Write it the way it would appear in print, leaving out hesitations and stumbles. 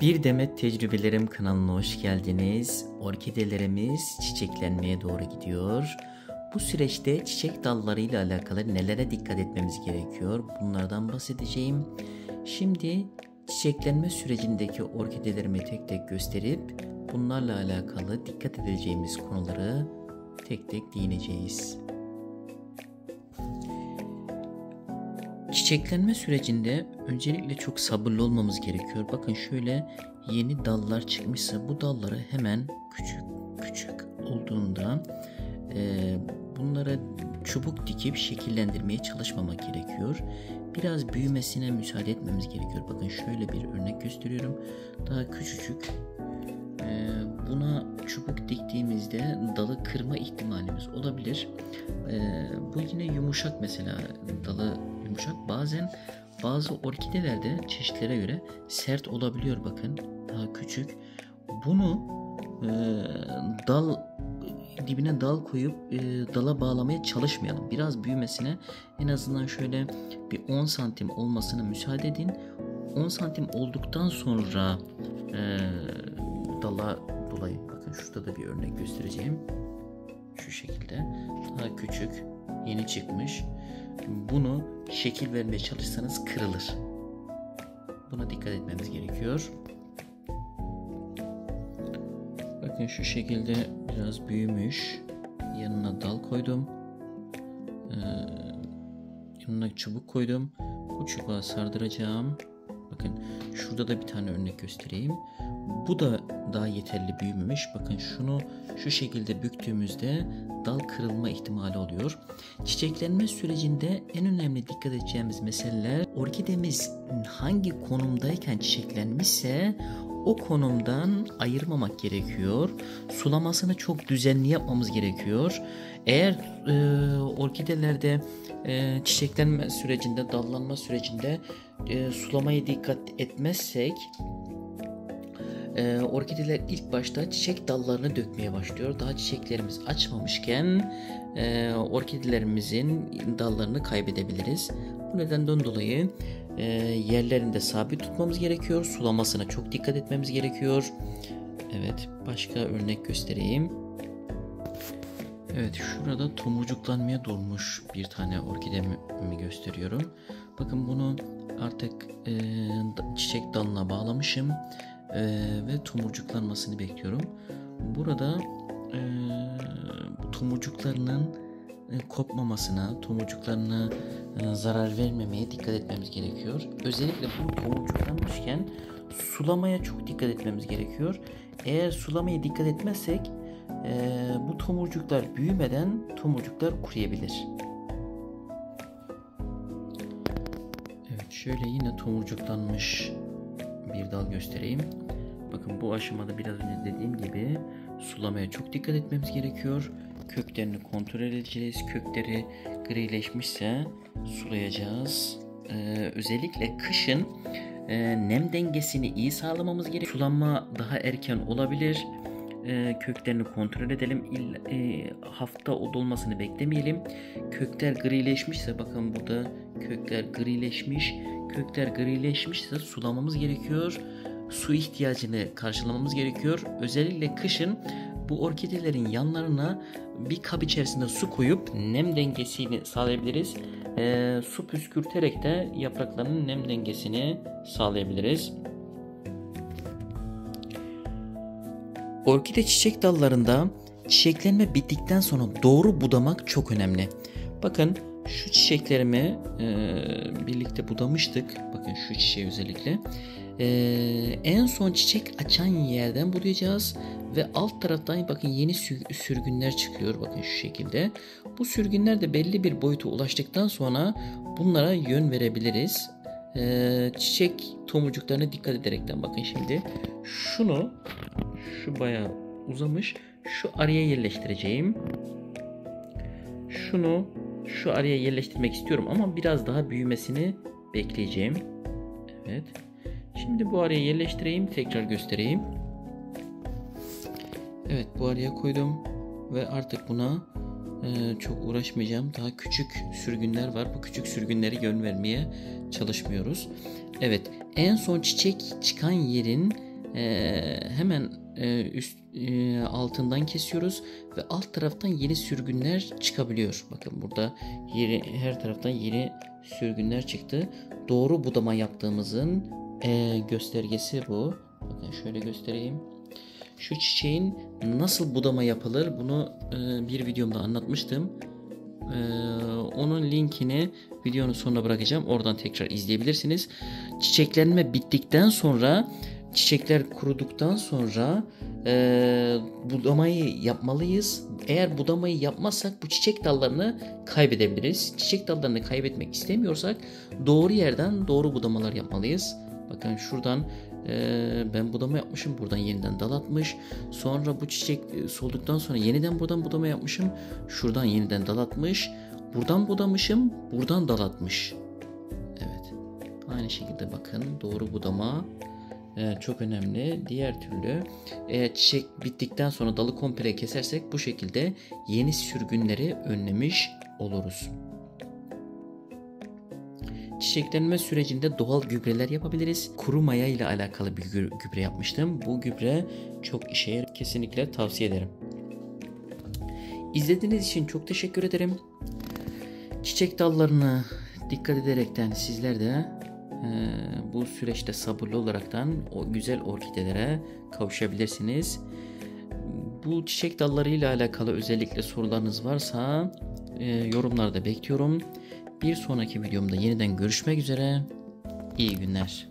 Bir Demet Tecrübelerim kanalına hoş geldiniz. Orkidelerimiz çiçeklenmeye doğru gidiyor. Bu süreçte çiçek dallarıyla alakalı nelere dikkat etmemiz gerekiyor? Bunlardan bahsedeceğim. Şimdi çiçeklenme sürecindeki orkidelerimi tek tek gösterip bunlarla alakalı dikkat edeceğimiz konuları tek tek değineceğiz. Çiçeklenme sürecinde öncelikle çok sabırlı olmamız gerekiyor. Bakın şöyle yeni dallar çıkmışsa bu dalları hemen küçük olduğunda bunlara çubuk dikip şekillendirmeye çalışmamak gerekiyor. Biraz büyümesine müsaade etmemiz gerekiyor. Bakın şöyle bir örnek gösteriyorum. Daha küçücük. Buna çubuk diktiğimizde dalı kırma ihtimalimiz olabilir. Bu yine yumuşak, mesela dalı yumuşak. Bazen bazı orkidelerde çeşitlere göre sert olabiliyor. Bakın daha küçük. Bunu dal dibine dal koyup dala bağlamaya çalışmayalım. Biraz büyümesine, en azından şöyle bir 10 santim olmasına müsaade edin. 10 santim olduktan sonra dala dolayın. Bakın şurada da bir örnek göstereceğim. Şu şekilde. Daha küçük, yeni çıkmış. Bunu şekil vermeye çalışsanız kırılır. Buna dikkat etmemiz gerekiyor. Bakın şu şekilde biraz büyümüş. Yanına dal koydum. Yanına çubuk koydum. Bu çubuğa sardıracağım. Bakın şurada da bir tane örnek göstereyim. Bu da daha yeterli büyümemiş. Bakın şunu şu şekilde büktüğümüzde dal kırılma ihtimali oluyor. Çiçeklenme sürecinde en önemli dikkat edeceğimiz meseleler, orkidemiz hangi konumdayken çiçeklenmişse o konumdan ayırmamak gerekiyor. Sulamasını çok düzenli yapmamız gerekiyor. Eğer orkidelerde çiçeklenme sürecinde, dallanma sürecinde sulamaya dikkat etmezsek orkideler ilk başta çiçek dallarını dökmeye başlıyor. Daha çiçeklerimiz açmamışken orkidelerimizin dallarını kaybedebiliriz. Bu nedenden dolayı yerlerinde sabit tutmamız gerekiyor. Sulamasına çok dikkat etmemiz gerekiyor. Evet, başka örnek göstereyim. Evet, şurada tomurcuklanmaya durmuş bir tane orkidemi gösteriyorum. Bakın bunu artık çiçek dalına bağlamışım ve tomurcuklanmasını bekliyorum. Burada tomurcuklarının kopmamasına, tomurcuklarına zarar vermemeye dikkat etmemiz gerekiyor. Özellikle bu tomurcuklanmışken sulamaya çok dikkat etmemiz gerekiyor. Eğer sulamaya dikkat etmezsek bu tomurcuklar büyümeden tomurcuklar kuruyabilir. Evet, şöyle yine tomurcuklanmış bir dal göstereyim. Bakın bu aşamada biraz önce dediğim gibi sulamaya çok dikkat etmemiz gerekiyor. Köklerini kontrol edeceğiz. Kökleri grileşmişse sulayacağız. Özellikle kışın nem dengesini iyi sağlamamız gerekiyor. Sulanma daha erken olabilir. Köklerini kontrol edelim. Hafta dolmasını beklemeyelim. Kökler grileşmişse, bakın burada kökler grileşmiş. Kökler grileşmişse sulamamız gerekiyor. Su ihtiyacını karşılamamız gerekiyor. Özellikle kışın bu orkidelerin yanlarına bir kap içerisinde su koyup nem dengesini sağlayabiliriz. Su püskürterek de yapraklarının nem dengesini sağlayabiliriz. Orkide çiçek dallarında çiçeklenme bittikten sonra doğru budamak çok önemli. Bakın şu çiçeklerimi birlikte budamıştık. Bakın şu çiçeği özellikle. En son çiçek açan yerden budayacağız ve alt taraftan bakın yeni sürgünler çıkıyor. Bakın şu şekilde. Bu sürgünler de belli bir boyuta ulaştıktan sonra bunlara yön verebiliriz. Çiçek tomurcuklarına dikkat ederekten, bakın şimdi şu bayağı uzamış, şu araya yerleştireceğim. Şunu şu araya yerleştirmek istiyorum ama biraz daha büyümesini bekleyeceğim. Evet. Şimdi bu araya yerleştireyim, tekrar göstereyim. Evet, bu araya koydum ve artık buna çok uğraşmayacağım. Daha küçük sürgünler var. Bu küçük sürgünleri yön vermeye çalışmıyoruz. Evet, en son çiçek çıkan yerin Hemen altından kesiyoruz ve alt taraftan yeni sürgünler çıkabiliyor. Bakın burada her taraftan yeni sürgünler çıktı. Doğru budama yaptığımızın göstergesi bu. Bakın şöyle göstereyim. Şu çiçeğin nasıl budama yapılır bunu bir videomda anlatmıştım. Onun linkini videonun sonuna bırakacağım. Oradan tekrar izleyebilirsiniz. Çiçeklenme bittikten sonra, çiçekler kuruduktan sonra budamayı yapmalıyız. Eğer budamayı yapmazsak bu çiçek dallarını kaybedebiliriz. Çiçek dallarını kaybetmek istemiyorsak doğru yerden doğru budamalar yapmalıyız. Bakın şuradan ben budama yapmışım. Buradan yeniden dal atmış. Sonra bu çiçek solduktan sonra yeniden buradan budama yapmışım. Şuradan yeniden dal atmış. Buradan budamışım. Buradan dal atmış. Evet. Aynı şekilde bakın doğru budama çok önemli. Diğer türlü çiçek bittikten sonra dalı komple kesersek bu şekilde yeni sürgünleri önlemiş oluruz. Çiçeklenme sürecinde doğal gübreler yapabiliriz. Kuru maya ile alakalı bir gübre yapmıştım. Bu gübre çok işe yarar. Kesinlikle tavsiye ederim. İzlediğiniz için çok teşekkür ederim. Çiçek dallarına dikkat ederekten sizler de bu süreçte sabırlı olaraktan o güzel orkidelere kavuşabilirsiniz. Bu çiçek dalları ile alakalı özellikle sorularınız varsa yorumlarda bekliyorum. Bir sonraki videomda yeniden görüşmek üzere. İyi günler.